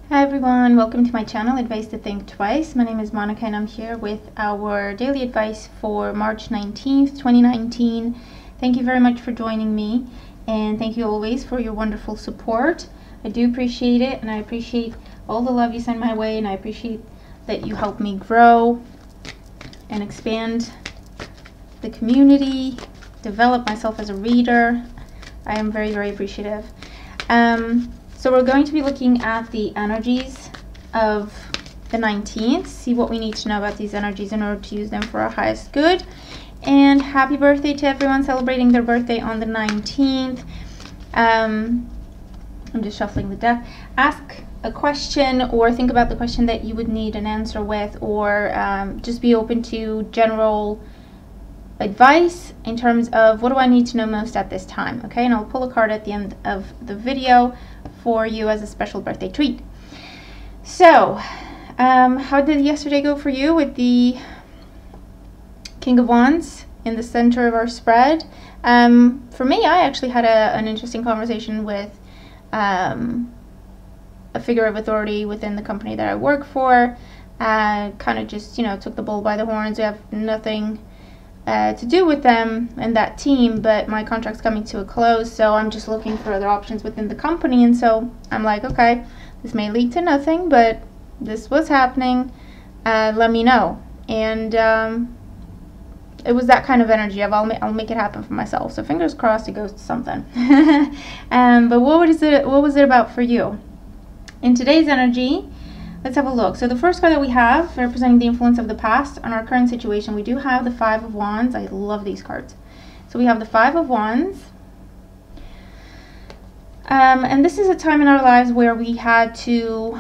Hi everyone, welcome to my channel, Advice to Think Twice. My name is Monica and I'm here with our daily advice for March 19th, 2019. Thank you very much for joining me, and thank you always for your wonderful support. I do appreciate it, and I appreciate all the love you send my way, and I appreciate that you help me grow and expand the community, develop myself as a reader. I am very, very appreciative. So we're going to be looking at the energies of the 19th, see what we need to know about these energies in order to use them for our highest good. And happy birthday to everyone celebrating their birthday on the 19th. I'm just shuffling the deck. Ask a question or think about the question that you would need an answer with, or just be open to general advice in terms of what do I need to know most at this time. Okay, and I'll pull a card at the end of the video for you as a special birthday treat. So how did yesterday go for you with the King of Wands in the center of our spread? For me, I actually had an interesting conversation with a figure of authority within the company that I work for. Kind of just, took the bull by the horns. We have nothing to do with them and that team, but my contract's coming to a close, so I'm just looking for other options within the company. And so I'm like, okay, this may lead to nothing, but this was happening, let me know. And it was that kind of energy of I'll make it happen for myself, so fingers crossed it goes to something. But what was it about for you in today's energy? Let's have a look. So the first card that we have representing the influence of the past on our current situation, we do have the Five of Wands. I love these cards. So we have the Five of Wands. And this is a time in our lives where we had to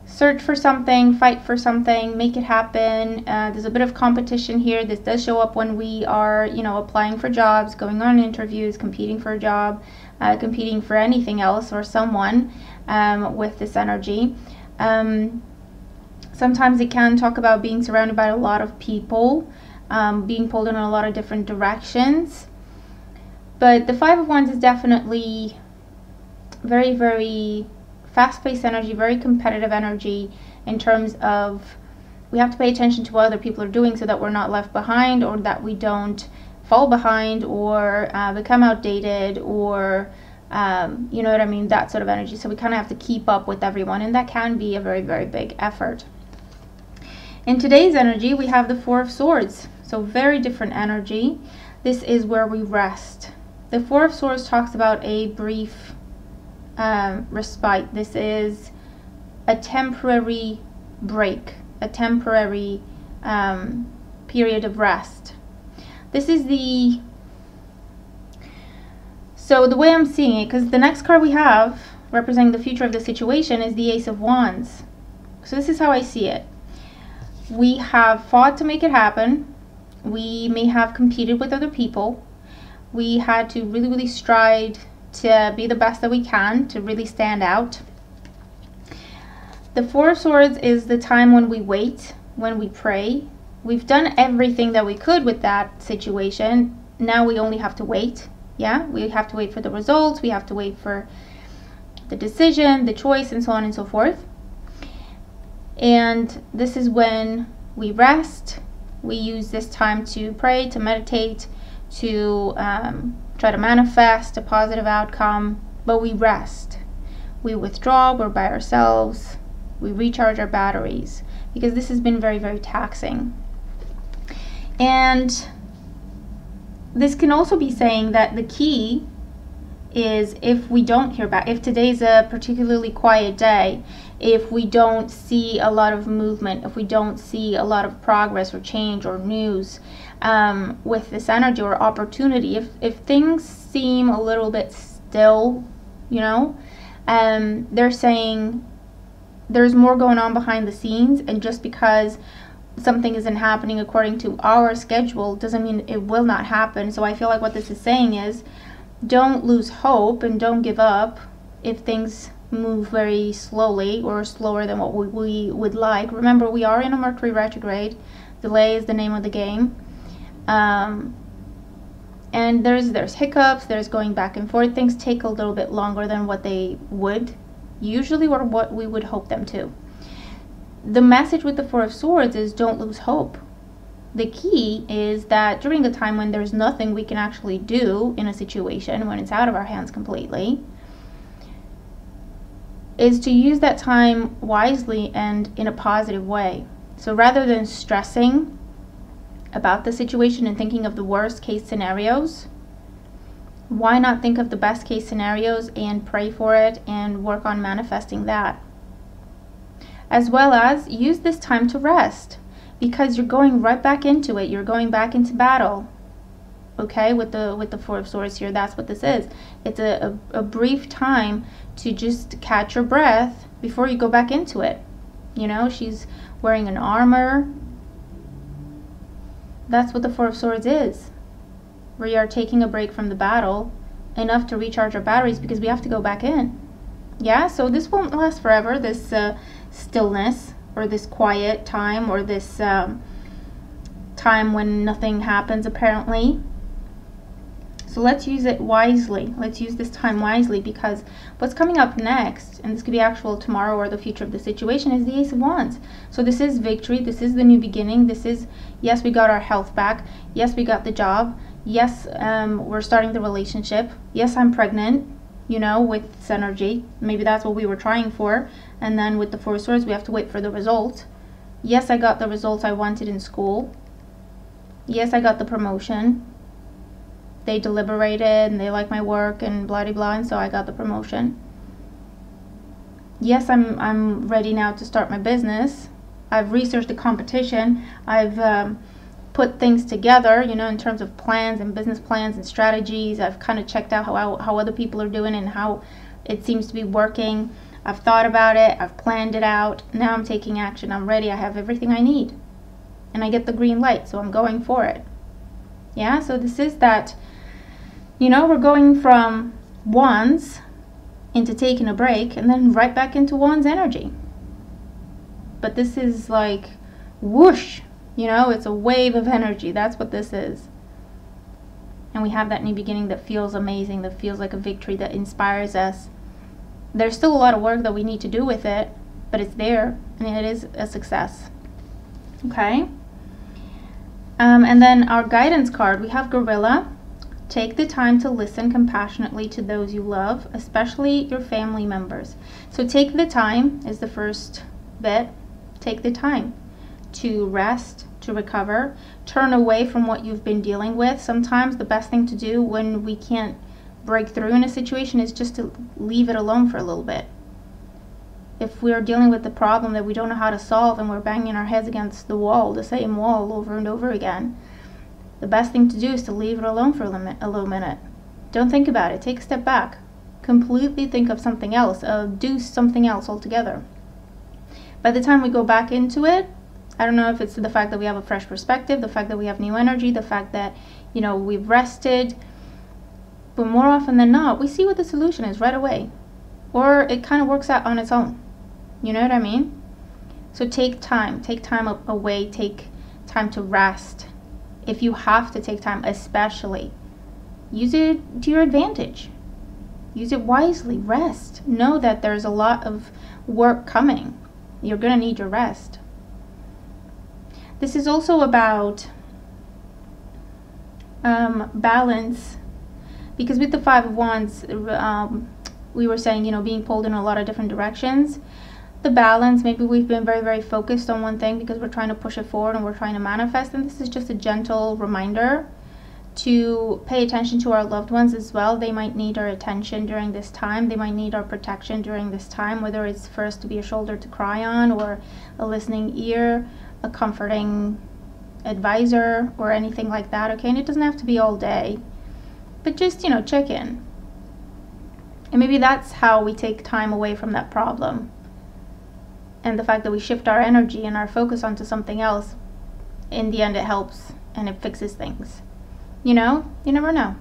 search for something, fight for something, make it happen. There's a bit of competition here. This does show up when we are, applying for jobs, going on interviews, competing for a job, competing for anything else or someone with this energy. Sometimes it can talk about being surrounded by a lot of people, being pulled in a lot of different directions. But the Five of Wands is definitely very, very fast-paced energy, very competitive energy in terms of we have to pay attention to what other people are doing so that we're not left behind, or that we don't fall behind or become outdated, or you know what I mean, that sort of energy. So we kind of have to keep up with everyone, and that can be a very, very big effort. In today's energy, we have the Four of Swords, so very different energy. This is where we rest. The Four of Swords talks about a brief respite. This is a temporary break, a temporary period of rest. This is so the way I'm seeing it, because the next card we have representing the future of the situation is the Ace of Wands. So this is how I see it. We have fought to make it happen. We may have competed with other people. We had to really, really strive to be the best that we can, to really stand out. The Four of Swords is the time when we wait, when we pray. We've done everything that we could with that situation. Now we only have to wait. Yeah, we have to wait for the results, we have to wait for the decision, the choice, and so on and so forth. And this is when we rest. We use this time to pray, to meditate, to try to manifest a positive outcome, but we rest. We withdraw, we're by ourselves, we recharge our batteries, because this has been very, very taxing. And this can also be saying that the key is, if we don't hear back, if today's a particularly quiet day, if we don't see a lot of movement, if we don't see a lot of progress or change or news with this energy or opportunity, if things seem a little bit still, they're saying there's more going on behind the scenes, and just because something isn't happening according to our schedule doesn't mean it will not happen. So I feel like what this is saying is, don't lose hope and don't give up if things move very slowly or slower than what we would like. Remember, we are in a Mercury retrograde. Delay is the name of the game. And there's hiccups, there's going back and forth. Things take a little bit longer than what they would usually, or what we would hope them to. The message with the Four of Swords is don't lose hope. The key is that during a time when there's nothing we can actually do in a situation, when it's out of our hands completely, is to use that time wisely and in a positive way. So rather than stressing about the situation and thinking of the worst case scenarios, why not think of the best case scenarios and pray for it and work on manifesting that? As well as use this time to rest, because you're going right back into it. You're going back into battle. Okay, with the Four of Swords here, that's what this is. It's a brief time to just catch your breath before you go back into it. You know, she's wearing an armor. That's what the Four of Swords is. We are taking a break from the battle, enough to recharge our batteries, because we have to go back in. Yeah, so this won't last forever, this stillness, or this quiet time, or this time when nothing happens apparently. So let's use it wisely. Let's use this time wisely, because what's coming up next, and this could be actual tomorrow or the future of the situation, is the Ace of Wands. So this is victory. This is the new beginning. This is, yes, we got our health back. Yes, we got the job. Yes, we're starting the relationship. Yes, I'm pregnant, you know, with this energy. Maybe that's what we were trying for. And then with the Four of Swords, we have to wait for the result. Yes, I got the results I wanted in school. Yes, I got the promotion. They deliberated and they like my work and blah, blah, blah, and so I got the promotion. Yes, I'm ready now to start my business. I've researched the competition. I've put things together, you know, in terms of plans and business plans and strategies. I've kind of checked out how other people are doing and how it seems to be working. I've thought about it. I've planned it out. Now I'm taking action. I'm ready. I have everything I need. And I get the green light, so I'm going for it. Yeah, so this is that, you know, we're going from Wands into taking a break and then right back into Wands energy. But this is like whoosh, you know, it's a wave of energy. That's what this is. And we have that new beginning that feels amazing, that feels like a victory, that inspires us. There's still a lot of work that we need to do with it, but it's there and it is a success. Okay. And then our guidance card, we have Gorilla. Take the time to listen compassionately to those you love, especially your family members. So take the time is the first bit. Take the time to rest, to recover, turn away from what you've been dealing with. Sometimes the best thing to do when we can't break through in a situation is just to leave it alone for a little bit. If we're dealing with the problem that we don't know how to solve and we're banging our heads against the wall, the same wall over and over again, the best thing to do is to leave it alone for a little minute. Don't think about it. Take a step back. Completely think of something else. Do something else altogether. By the time we go back into it, I don't know if it's the fact that we have a fresh perspective, the fact that we have new energy, the fact that, you know, we've rested, but more often than not, we see what the solution is right away. Or it kind of works out on its own. You know what I mean? So take time away, take time to rest. If you have to take time, especially, use it to your advantage. Use it wisely. Rest. Know that there's a lot of work coming. You're going to need your rest. This is also about balance, because with the Five of Wands, we were saying, you know, being pulled in a lot of different directions. The balance, maybe we've been very, very focused on one thing because we're trying to push it forward and we're trying to manifest, and this is just a gentle reminder to pay attention to our loved ones as well. They might need our attention during this time. They might need our protection during this time, whether it's for us to be a shoulder to cry on, or a listening ear, a comforting advisor, or anything like that. Okay, and it doesn't have to be all day, but just, you know, check in. And maybe that's how we take time away from that problem. And the fact that we shift our energy and our focus onto something else, in the end it helps and it fixes things. You know, you never know.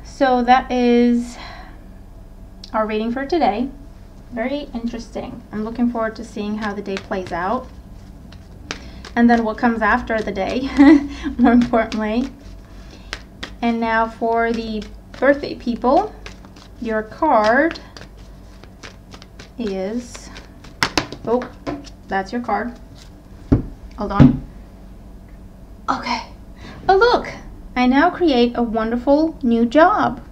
So that is our reading for today. Very interesting. I'm looking forward to seeing how the day plays out. And then what comes after the day, more importantly. And now for the birthday people, your card is, oh, that's your card. Hold on. Okay. Oh, look, I now create a wonderful new job.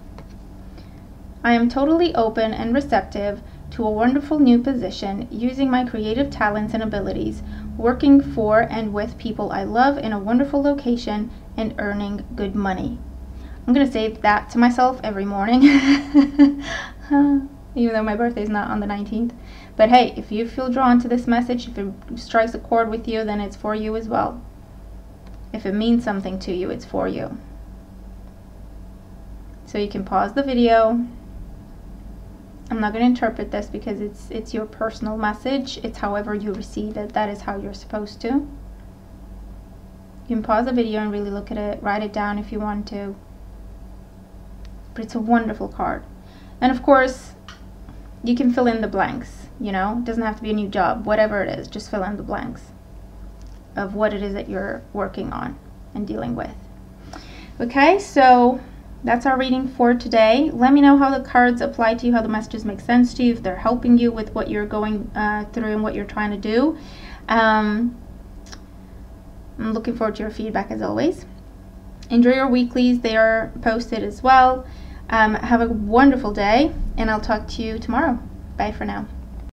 I am totally open and receptive to a wonderful new position, using my creative talents and abilities, working for and with people I love in a wonderful location, and earning good money. I'm going to say that to myself every morning, even though my birthday is not on the 19th. But hey, if you feel drawn to this message, if it strikes a chord with you, then it's for you as well. If it means something to you, it's for you. So you can pause the video. I'm not going to interpret this because it's your personal message. It's however you receive it. That is how you're supposed to. You can pause the video and really look at it. Write it down if you want to. But it's a wonderful card. And of course, you can fill in the blanks. You know, it doesn't have to be a new job. Whatever it is, just fill in the blanks of what it is that you're working on and dealing with. Okay, so that's our reading for today. Let me know how the cards apply to you, how the messages make sense to you, if they're helping you with what you're going through and what you're trying to do. I'm looking forward to your feedback as always. Enjoy your weeklies. They are posted as well. Have a wonderful day, and I'll talk to you tomorrow. Bye for now.